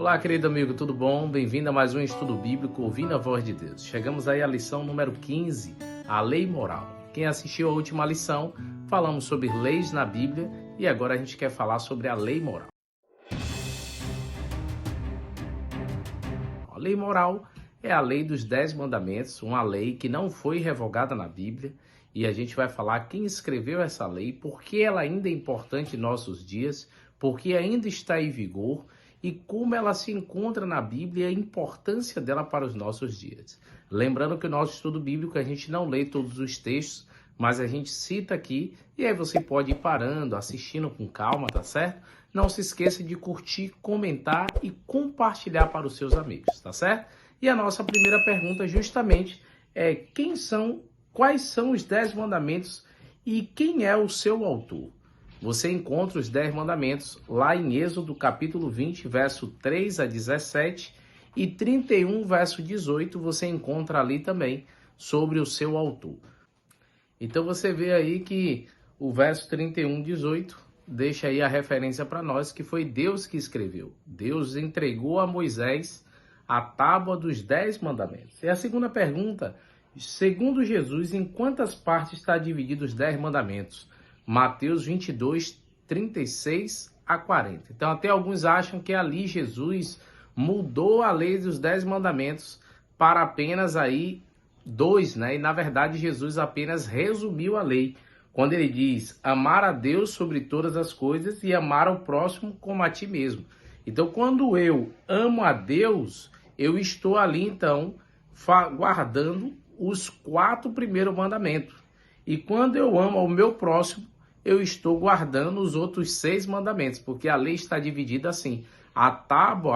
Olá, querido amigo, tudo bom? Bem-vindo a mais um estudo bíblico Ouvindo a Voz de Deus. Chegamos aí à lição número 15, a lei moral. Quem assistiu à última lição, falamos sobre leis na Bíblia e agora a gente quer falar sobre a lei moral. A lei moral é a lei dos 10 mandamentos, uma lei que não foi revogada na Bíblia, e a gente vai falar quem escreveu essa lei, por que ela ainda é importante em nossos dias, por que ainda está em vigor e como ela se encontra na Bíblia e a importância dela para os nossos dias. Lembrando que o nosso estudo bíblico a gente não lê todos os textos, mas a gente cita aqui e aí você pode ir parando, assistindo com calma, tá certo? Não se esqueça de curtir, comentar e compartilhar para os seus amigos, tá certo? E a nossa primeira pergunta justamente é quais são os 10 mandamentos e quem é o seu autor? Você encontra os 10 mandamentos lá em Êxodo capítulo 20, verso 3 a 17 e 31, verso 18, você encontra ali também sobre o seu autor. Então você vê aí que o verso 31, 18 deixa aí a referência para nós que foi Deus que escreveu. Deus entregou a Moisés a tábua dos 10 mandamentos. E a segunda pergunta, segundo Jesus, em quantas partes está dividido os 10 mandamentos? Mateus 22, 36 a 40. Então até alguns acham que ali Jesus mudou a lei dos 10 mandamentos para apenas aí 2, né? E na verdade Jesus apenas resumiu a lei, quando ele diz amar a Deus sobre todas as coisas e amar ao próximo como a ti mesmo. Então quando eu amo a Deus, eu estou ali então guardando os 4 primeiros mandamentos. E quando eu amo ao meu próximo, eu estou guardando os outros 6 mandamentos, porque a lei está dividida assim. A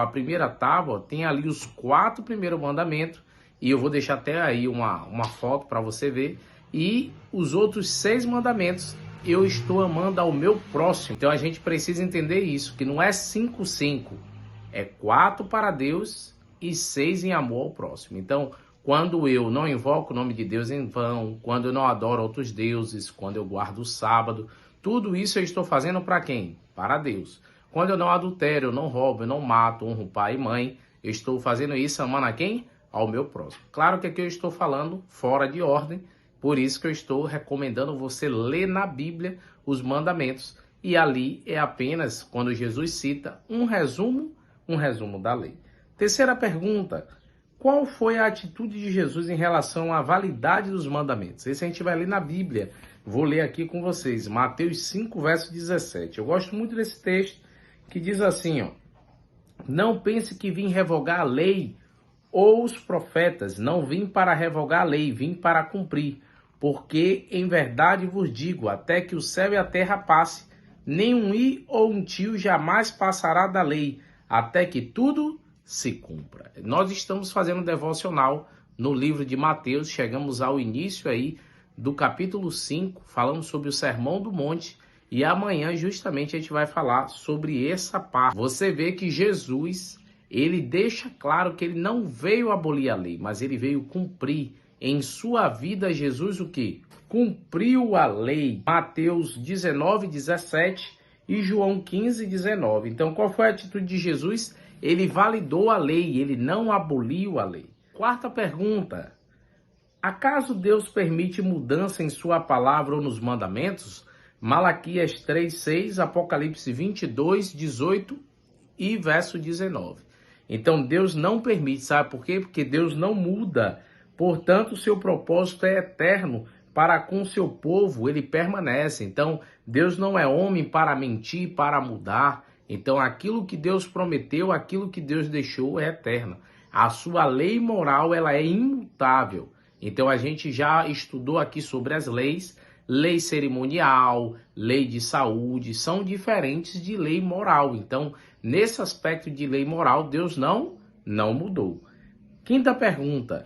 primeira tábua, tem ali os 4 primeiros mandamentos, e eu vou deixar até aí uma foto para você ver. E os outros 6 mandamentos, eu estou amando ao meu próximo. Então a gente precisa entender isso, que não é 5-5, é 4 para Deus e 6 em amor ao próximo. Então, quando eu não invoco o nome de Deus em vão, quando eu não adoro outros deuses, quando eu guardo o sábado, tudo isso eu estou fazendo para quem? Para Deus. Quando eu não adultero, eu não roubo, eu não mato, honro pai e mãe, eu estou fazendo isso amando a quem? Ao meu próximo. Claro que aqui eu estou falando fora de ordem, por isso que eu estou recomendando você ler na Bíblia os mandamentos. E ali é apenas, quando Jesus cita, um resumo da lei. Terceira pergunta. Qual foi a atitude de Jesus em relação à validade dos mandamentos? Esse a gente vai ler na Bíblia. Vou ler aqui com vocês. Mateus 5, verso 17. Eu gosto muito desse texto que diz assim, ó. Não pense que vim revogar a lei ou os profetas. Não vim para revogar a lei, vim para cumprir. Porque em verdade vos digo, até que o céu e a terra passe, nenhum i ou um tio jamais passará da lei, até que tudo se cumpra. Nós estamos fazendo um devocional no livro de Mateus, chegamos ao início aí do capítulo 5, falamos sobre o Sermão do Monte e amanhã justamente a gente vai falar sobre essa parte. Você vê que Jesus, ele deixa claro que ele não veio abolir a lei, mas ele veio cumprir. Em sua vida, Jesus o quê? Cumpriu a lei. Mateus 19, 17 e João 15, 19. Então qual foi a atitude de Jesus? Ele validou a lei, ele não aboliu a lei. Quarta pergunta. Acaso Deus permite mudança em sua palavra ou nos mandamentos? Malaquias 3:6, Apocalipse 22, 18 e verso 19. Então Deus não permite, sabe por quê? Porque Deus não muda. Portanto, o seu propósito é eterno. Para com seu povo, ele permanece. Então, Deus não é homem para mentir, para mudar. Então, aquilo que Deus prometeu, aquilo que Deus deixou é eterno. A sua lei moral, ela é imutável. Então, a gente já estudou aqui sobre as leis. Lei cerimonial, lei de saúde, são diferentes de lei moral. Então, nesse aspecto de lei moral, Deus não mudou. Quinta pergunta.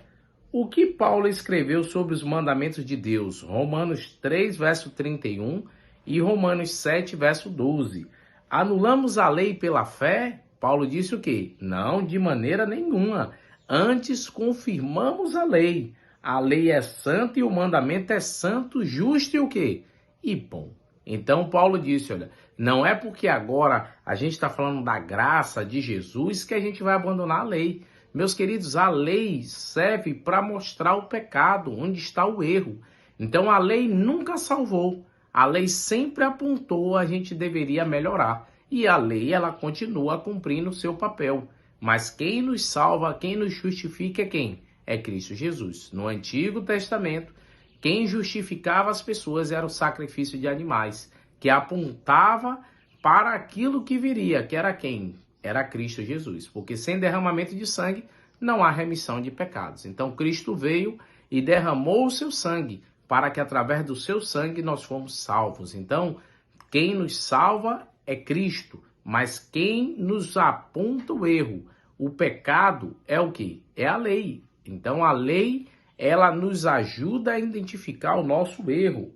O que Paulo escreveu sobre os mandamentos de Deus? Romanos 3, verso 31 e Romanos 7, verso 12. Anulamos a lei pela fé? Paulo disse o quê? Não, de maneira nenhuma. Antes confirmamos a lei. A lei é santa e o mandamento é santo, justo e o quê? E bom. Então Paulo disse, olha, Não é porque agora a gente está falando da graça de Jesus que a gente vai abandonar a lei. Meus queridos, a lei serve para mostrar o pecado, onde está o erro. Então a lei nunca salvou. A lei sempre apontou a gente deveria melhorar. E a lei, ela continua cumprindo o seu papel. Mas quem nos salva, quem nos justifica é quem? É Cristo Jesus. No Antigo Testamento, quem justificava as pessoas era o sacrifício de animais, que apontava para aquilo que viria, que era quem? Era Cristo Jesus. Porque sem derramamento de sangue não há remissão de pecados. Então Cristo veio e derramou o seu sangue, para que através do seu sangue nós fomos salvos. Então, quem nos salva é Cristo, mas quem nos aponta o erro, o pecado, é o quê? É a lei. Então, a lei, ela nos ajuda a identificar o nosso erro.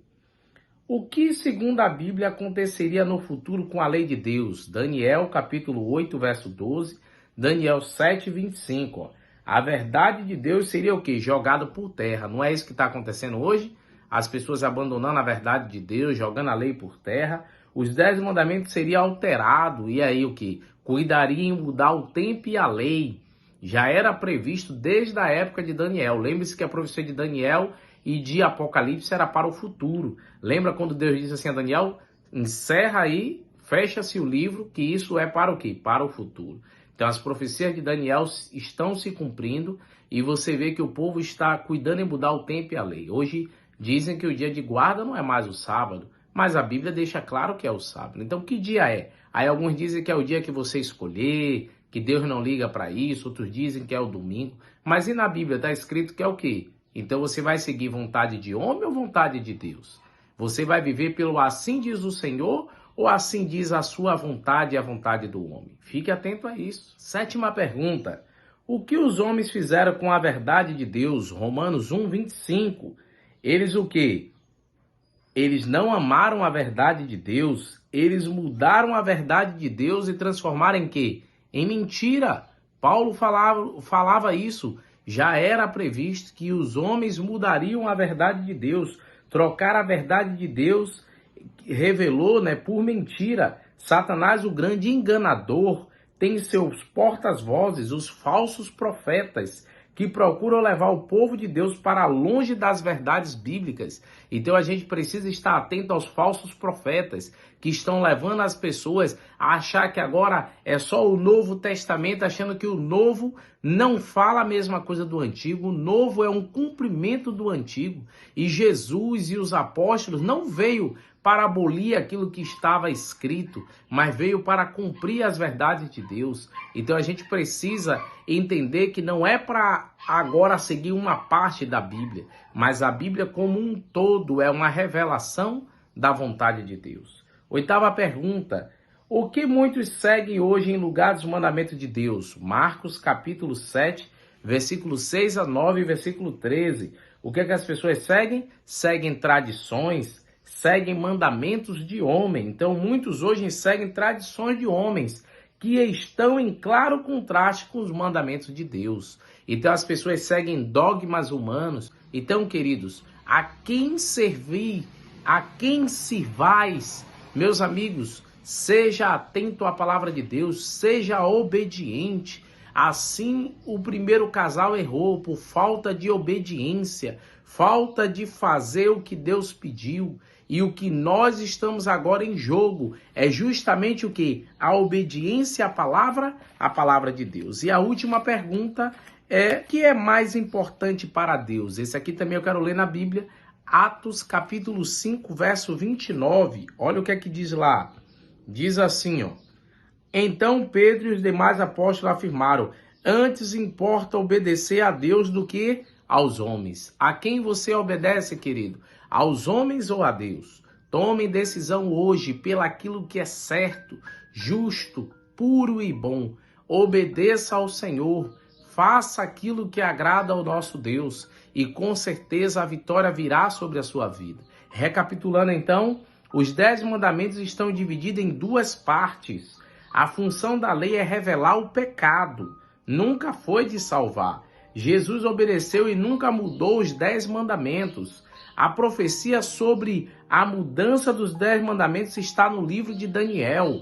O que, segundo a Bíblia, aconteceria no futuro com a lei de Deus? Daniel, capítulo 8, verso 12, Daniel 7, 25. Ó. A verdade de Deus seria o quê? Jogado por terra. Não é isso que está acontecendo hoje? As pessoas abandonando a verdade de Deus, jogando a lei por terra. Os 10 mandamentos seriam alterados. E aí o quê? Cuidaria em mudar o tempo e a lei. Já era previsto desde a época de Daniel. Lembre-se que a profecia de Daniel e de Apocalipse era para o futuro. Lembra quando Deus disse assim a Daniel? Encerra aí, fecha-se o livro, que isso é para o quê? Para o futuro. Então as profecias de Daniel estão se cumprindo e você vê que o povo está cuidando em mudar o tempo e a lei. Hoje dizem que o dia de guarda não é mais o sábado, mas a Bíblia deixa claro que é o sábado. Então que dia é? Aí alguns dizem que é o dia que você escolher, que Deus não liga para isso, outros dizem que é o domingo. Mas e na Bíblia está escrito que é o quê? Então você vai seguir vontade de homem ou vontade de Deus? Você vai viver pelo assim diz o Senhor ou assim diz a sua vontade e a vontade do homem? Fique atento a isso. 7ª pergunta. O que os homens fizeram com a verdade de Deus? Romanos 1, 25. Eles o quê? Eles não amaram a verdade de Deus. Eles mudaram a verdade de Deus e transformaram em quê? Em mentira. Paulo falava isso. Já era previsto que os homens mudariam a verdade de Deus. Trocar a verdade de Deus revelou, por mentira. Satanás, o grande enganador, tem seus portas-vozes, os falsos profetas, que procuram levar o povo de Deus para longe das verdades bíblicas. Então a gente precisa estar atento aos falsos profetas que estão levando as pessoas a achar que agora é só o Novo Testamento, achando que o Novo não fala a mesma coisa do Antigo. O Novo é um cumprimento do Antigo. E Jesus e os apóstolos não veio para abolir aquilo que estava escrito, mas veio para cumprir as verdades de Deus. Então a gente precisa entender que não é para agora seguir uma parte da Bíblia, mas a Bíblia como um todo é uma revelação da vontade de Deus. 8ª pergunta. O que muitos seguem hoje em lugar dos mandamentos de Deus? Marcos capítulo 7, versículo 6 a 9 e versículo 13. O que as pessoas seguem? Seguem tradições, seguem mandamentos de homem. Então, muitos hoje seguem tradições de homens que estão em claro contraste com os mandamentos de Deus. Então, as pessoas seguem dogmas humanos. Então, queridos, a quem servir, a quem sirvais, meus amigos, seja atento à palavra de Deus, seja obediente. Assim, o primeiro casal errou por falta de obediência, falta de fazer o que Deus pediu. E o que nós estamos agora em jogo é justamente o que? A obediência à palavra de Deus. E a última pergunta é: o que é mais importante para Deus? Esse aqui também eu quero ler na Bíblia, Atos capítulo 5, verso 29. Olha o que é que diz lá. Diz assim, ó. Então Pedro e os demais apóstolos afirmaram: antes importa obedecer a Deus do que aos homens. A quem você obedece, querido? Aos homens ou a Deus? Tome decisão hoje pelaquilo que é certo, justo, puro e bom. Obedeça ao Senhor. Faça aquilo que agrada ao nosso Deus e com certeza a vitória virá sobre a sua vida. Recapitulando então, os 10 mandamentos estão divididos em 2 partes. A função da lei é revelar o pecado, nunca foi de salvar. Jesus obedeceu e nunca mudou os 10 mandamentos. A profecia sobre a mudança dos 10 mandamentos está no livro de Daniel,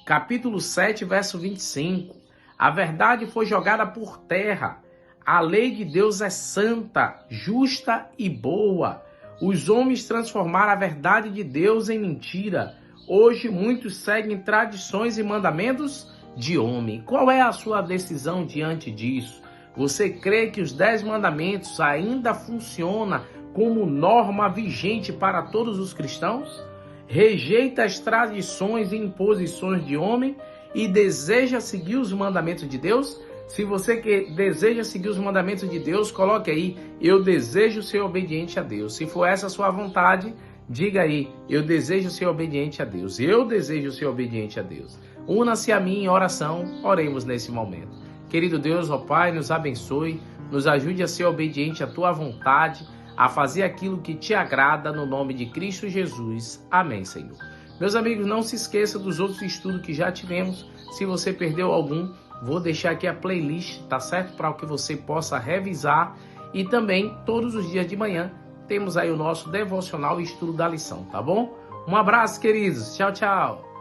capítulo 7, verso 25. A verdade foi jogada por terra. A lei de Deus é santa, justa e boa. Os homens transformaram a verdade de Deus em mentira. Hoje muitos seguem tradições e mandamentos de homem. Qual é a sua decisão diante disso? Você crê que os 10 mandamentos ainda funcionam como norma vigente para todos os cristãos? Rejeita as tradições e imposições de homem e deseja seguir os mandamentos de Deus? Se você deseja seguir os mandamentos de Deus, coloque aí, eu desejo ser obediente a Deus. Se for essa a sua vontade, diga aí, eu desejo ser obediente a Deus. Eu desejo ser obediente a Deus. Una-se a mim em oração, oremos nesse momento. Querido Deus, ó Pai, nos abençoe, nos ajude a ser obediente à Tua vontade, a fazer aquilo que Te agrada, no nome de Cristo Jesus. Amém, Senhor. Meus amigos, não se esqueça dos outros estudos que já tivemos. Se você perdeu algum, vou deixar aqui a playlist, tá certo? Para que você possa revisar. E também, todos os dias de manhã, temos aí o nosso devocional e estudo da lição, tá bom? Um abraço, queridos. Tchau, tchau.